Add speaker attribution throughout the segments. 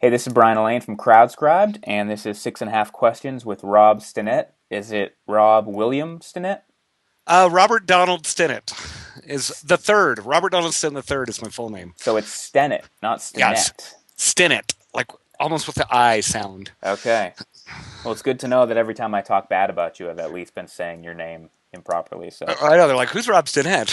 Speaker 1: Hey, this is Brian Elaine from CrowdScribed, and this is 6.5 Questions with Rob Stennett. Is it Rob William Stennett?
Speaker 2: Robert Donald Stennett is the third. Robert Donald Stennett the third is my full name.
Speaker 1: So it's Stennett, not
Speaker 2: Yes,
Speaker 1: Stennett.
Speaker 2: Stennett, like almost with the I sound.
Speaker 1: Okay. Well, it's good to know that every time I talk bad about you, I've at least been saying your name improperly. So,
Speaker 2: I know they're like, who's Rob Stennett?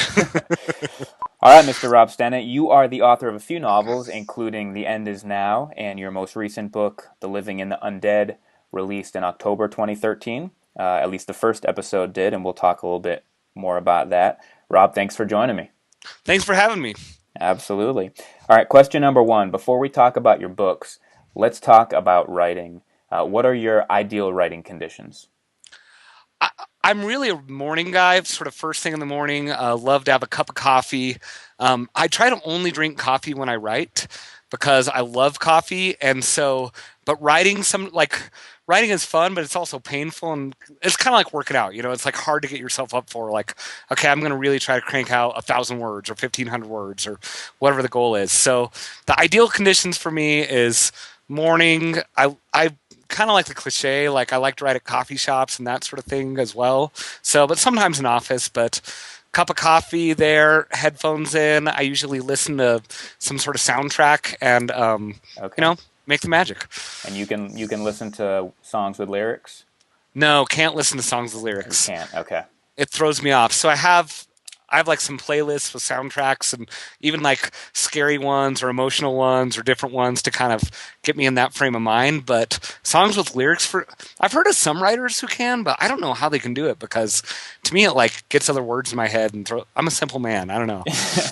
Speaker 1: all right, Mr. Rob Stennett, you are the author of a few novels, including The End Is Now and your most recent book, The Living in the Undead, released in October 2013. At least the first episode did, and we'll talk a little bit more about that. Rob, thanks for joining me.
Speaker 2: Thanks for having me.
Speaker 1: Absolutely. All right, question number one. Before we talk about your books, let's talk about writing. What are your ideal writing conditions?
Speaker 2: I, I'm really a morning guy, sort of first thing in the morning. Love to have a cup of coffee. I try to only drink coffee when I write because I love coffee, and so. But writing is fun, but it's also painful, and it's kind of like working out. It's like hard to get yourself up for. Like, okay, I'm going to really try to crank out 1,000 words or 1,500 words or whatever the goal is. So the ideal conditions for me is morning. I kind of like the cliche, like I like to write at coffee shops and that sort of thing as well. So, but sometimes in office, but cup of coffee there, headphones in. I usually listen to some sort of soundtrack and,
Speaker 1: Okay.
Speaker 2: make the magic.
Speaker 1: And you can listen to songs with lyrics?
Speaker 2: No, can't listen to songs with
Speaker 1: You
Speaker 2: lyrics.
Speaker 1: can't. Okay.
Speaker 2: It throws me off. So I have like some playlists with soundtracks and even like scary ones or emotional ones or different ones to kind of get me in that frame of mind. But songs with lyrics for I've heard of some writers who can, but I don't know how they can do it because to me it like gets other words in my head and I'm a simple man. I don't know.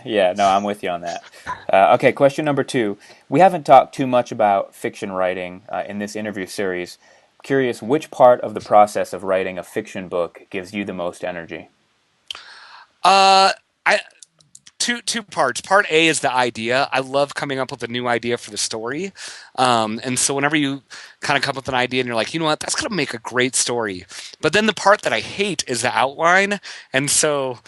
Speaker 1: Yeah, no, I'm with you on that. Okay, question number two. We haven't talked too much about fiction writing in this interview series. Curious, which part of the process of writing a fiction book gives you the most energy?
Speaker 2: Uh, I two parts. Part A is the idea. I love coming up with a new idea for the story, and so whenever you kind of come up with an idea and you're like, you know what, that's gonna make a great story. But then the part that I hate is the outline, and so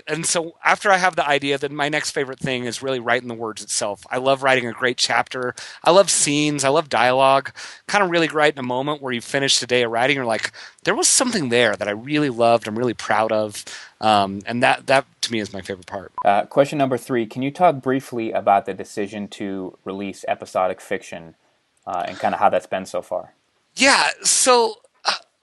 Speaker 2: and so after I have the idea, then my next favorite thing is really writing the words itself. I love writing a great chapter. I love scenes. I love dialogue. Kind of really writing a moment where you finish the day of writing. You're like, there was something there that I really loved. I'm really proud of. And that to me is my favorite part.
Speaker 1: Question number three. Can you talk briefly about the decision to release episodic fiction and kind of how that's been so far?
Speaker 2: Yeah. So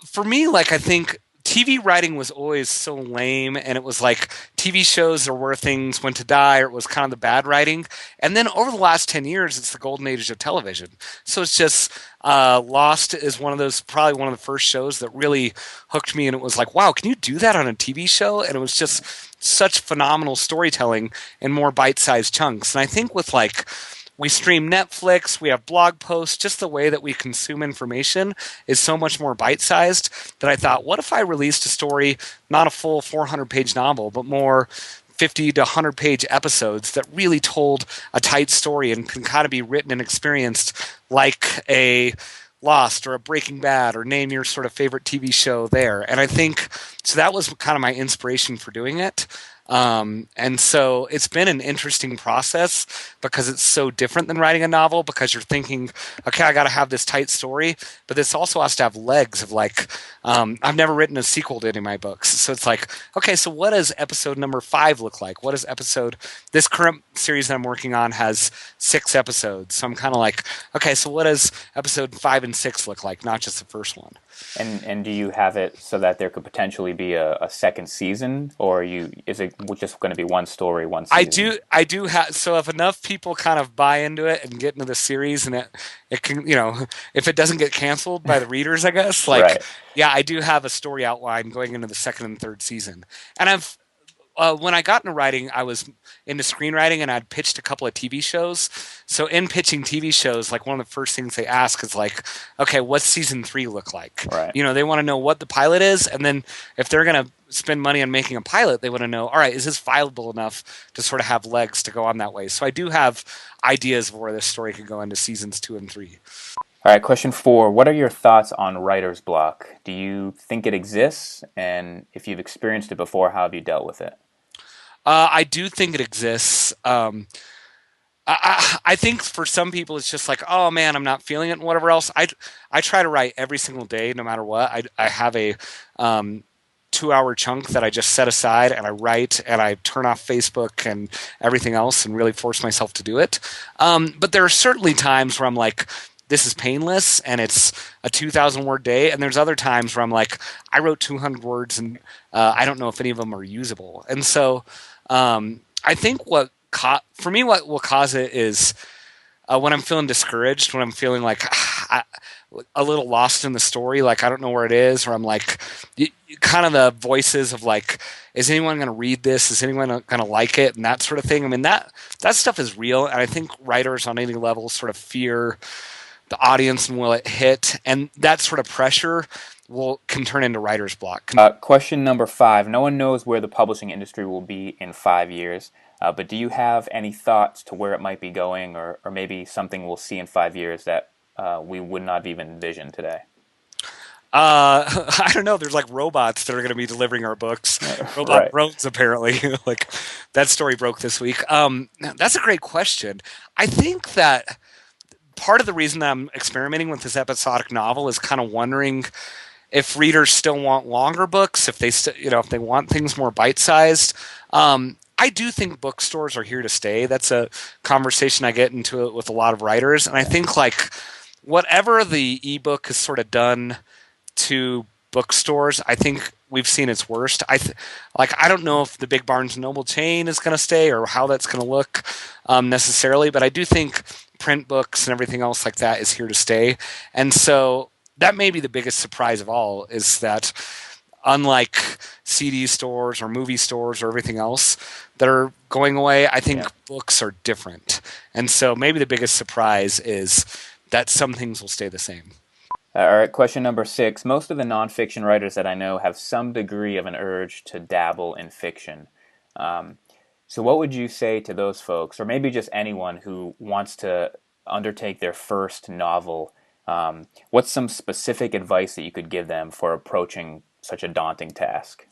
Speaker 2: for me, like I think TV writing was always so lame, and it was like TV shows are where things went to die, or it was kind of the bad writing. And then over the last 10 years, it's the golden age of television. So it's just Lost is one of those, probably one of the first shows that really hooked me, and it was like, wow, can you do that on a TV show? And it was just such phenomenal storytelling in more bite-sized chunks. And I think with like we stream Netflix, we have blog posts, just the way that we consume information is so much more bite sized that I thought, what if I released a story, not a full 400-page novel, but more 50 to 100-page episodes that really told a tight story and can kind of be written and experienced like a Lost or a Breaking Bad, or name your sort of favorite TV show there. And I think so that was kind of my inspiration for doing it. And so it's been an interesting process because it's so different than writing a novel, because you're thinking, okay, I got to have this tight story, but this also has to have legs of like, I've never written a sequel to any of my books. So it's like, okay, so what does episode number 5 look like? What does this current series that I'm working on has 6 episodes. So I'm kind of like, okay, so what does episode 5 and 6 look like? Not just the first one.
Speaker 1: And do you have it so that there could potentially be a second season, or is it just going to be one story, one season?
Speaker 2: I do have. So if enough people kind of buy into it and get into the series, and it can, if it doesn't get canceled by the readers, I guess, like,
Speaker 1: Right.
Speaker 2: yeah, I do have a story outline going into the second and third season. And when I got into writing, I was into screenwriting, and I'd pitched a couple of TV shows. So in pitching TV shows, like one of the first things they ask is like, okay, what's season 3 look like?
Speaker 1: Right.
Speaker 2: They want to know what the pilot is, and then if they're going to spend money on making a pilot, they want to know, all right, is this viable enough to sort of have legs to go on that way? So I do have ideas of where this story could go into seasons 2 and 3.
Speaker 1: All right, question four. What are your thoughts on writer's block? Do you think it exists? And if you've experienced it before, how have you dealt with it?
Speaker 2: I do think it exists. I think for some people it's just like, oh man, I'm not feeling it and whatever else. I try to write every single day, no matter what. I have a 2 hour chunk that I just set aside and I write and I turn off Facebook and everything else and really force myself to do it. But there are certainly times where I'm like, this is painless and it's a 2,000 word day. And there's other times where I'm like, I wrote 200 words and I don't know if any of them are usable. And so I think for me, what will cause it is when I'm feeling discouraged, when I'm feeling like a little lost in the story, like I don't know where it is, or I'm like, kind of the voices of like, is anyone going to read this? Is anyone going to like it? And that sort of thing. I mean, that stuff is real. And I think writers on any level sort of fear the audience and will it hit? And that sort of pressure can turn into writer's block.
Speaker 1: Question number 5. No one knows where the publishing industry will be in 5 years, but do you have any thoughts to where it might be going, or maybe something we'll see in 5 years that we would not have even envisioned today?
Speaker 2: I don't know. There's like robots that are going to be delivering our books. Robot
Speaker 1: Right.
Speaker 2: drones, apparently. Like that story broke this week. That's a great question. I think that part of the reason that I'm experimenting with this episodic novel is kind of wondering if readers still want longer books, if they if they want things more bite-sized. I do think bookstores are here to stay. That's a conversation I get into with a lot of writers, and I think like whatever the ebook has sort of done to bookstores, I think we've seen its worst. I don't know if the big Barnes and Noble chain is going to stay or how that's going to look necessarily, but I do think print books and everything else like that is here to stay. And so that may be the biggest surprise of all, is that unlike CD stores or movie stores or everything else that are going away, I think books are different. And so maybe the biggest surprise is that some things will stay the same.
Speaker 1: All right, question number 6. Most of the nonfiction writers that I know have some degree of an urge to dabble in fiction. So what would you say to those folks, or maybe just anyone who wants to undertake their first novel? What's some specific advice that you could give them for approaching such a daunting task?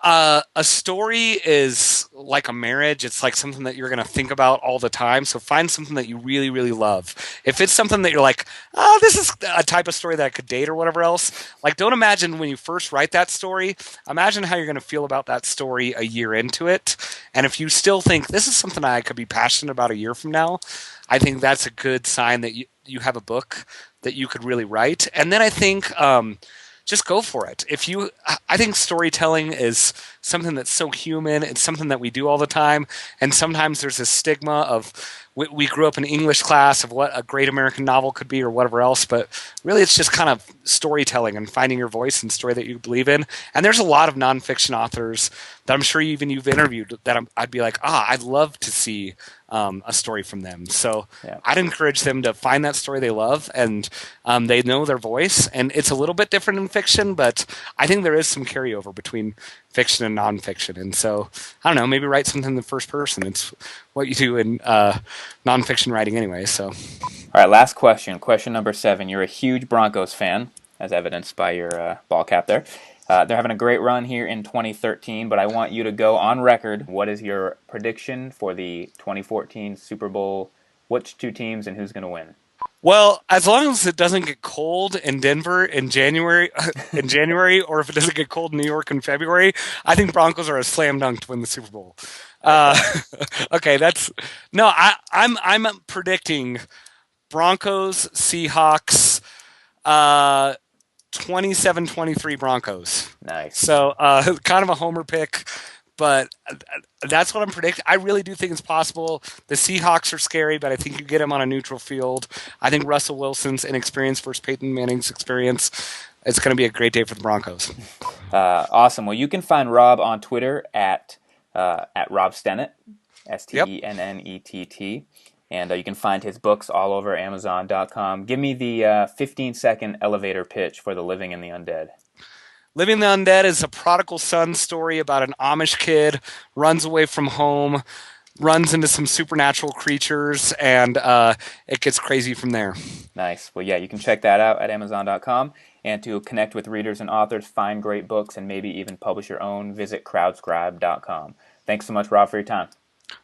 Speaker 2: A story is like a marriage. It's like something that you're going to think about all the time. So find something that you really, really love. If it's something that you're like, oh, this is a type of story that I could date or whatever else, like don't imagine when you first write that story, imagine how you're going to feel about that story a year into it. And if you still think this is something I could be passionate about a year from now, I think that's a good sign that you have a book that you could really write. And then I think just go for it. I think storytelling is something that's so human. It's something that we do all the time. And sometimes there's a stigma of we grew up in English class of what a great American novel could be or whatever else. But really, it's just kind of storytelling and finding your voice and story that you believe in. And there's a lot of nonfiction authors that I'm sure you've interviewed that I'd be like, I'd love to see a story from them. So I'd encourage them to find that story they love, and they know their voice. And it's a little bit different in fiction, but I think there is some carryover between fiction and nonfiction. And so, I don't know, maybe write something in the first person. It's what you do in nonfiction writing anyway. So,
Speaker 1: All right, last question. Question number 7. You're a huge Broncos fan, as evidenced by your ball cap there. They're having a great run here in 2013, but I want you to go on record. What is your prediction for the 2014 Super Bowl? Which 2 teams and who's going to win?
Speaker 2: well, as long as it doesn't get cold in Denver in January, or if it doesn't get cold in New York in February, I think Broncos are a slam dunk to win the Super Bowl. Okay, I'm predicting Broncos, Seahawks, 27-23 Broncos.
Speaker 1: Nice.
Speaker 2: So kind of a homer pick, but that's what I'm predicting. I really do think it's possible. The Seahawks are scary, but I think you get them on a neutral field. I think Russell Wilson's inexperience versus Peyton Manning's experience. It's going to be a great day for the Broncos.
Speaker 1: Awesome. Well, you can find Rob on Twitter at Rob Stennett, Stennett. And you can find his books all over Amazon.com. Give me the 15-second elevator pitch for The Living in the Undead.
Speaker 2: Living in the Undead is a prodigal son story about an Amish kid, runs away from home, runs into some supernatural creatures, and it gets crazy from there.
Speaker 1: Nice. Well, yeah, you can check that out at Amazon.com. And to connect with readers and authors, find great books, and maybe even publish your own, visit CrowdScribed.com. Thanks so much, Rob, for your time.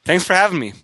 Speaker 2: Thanks for having me.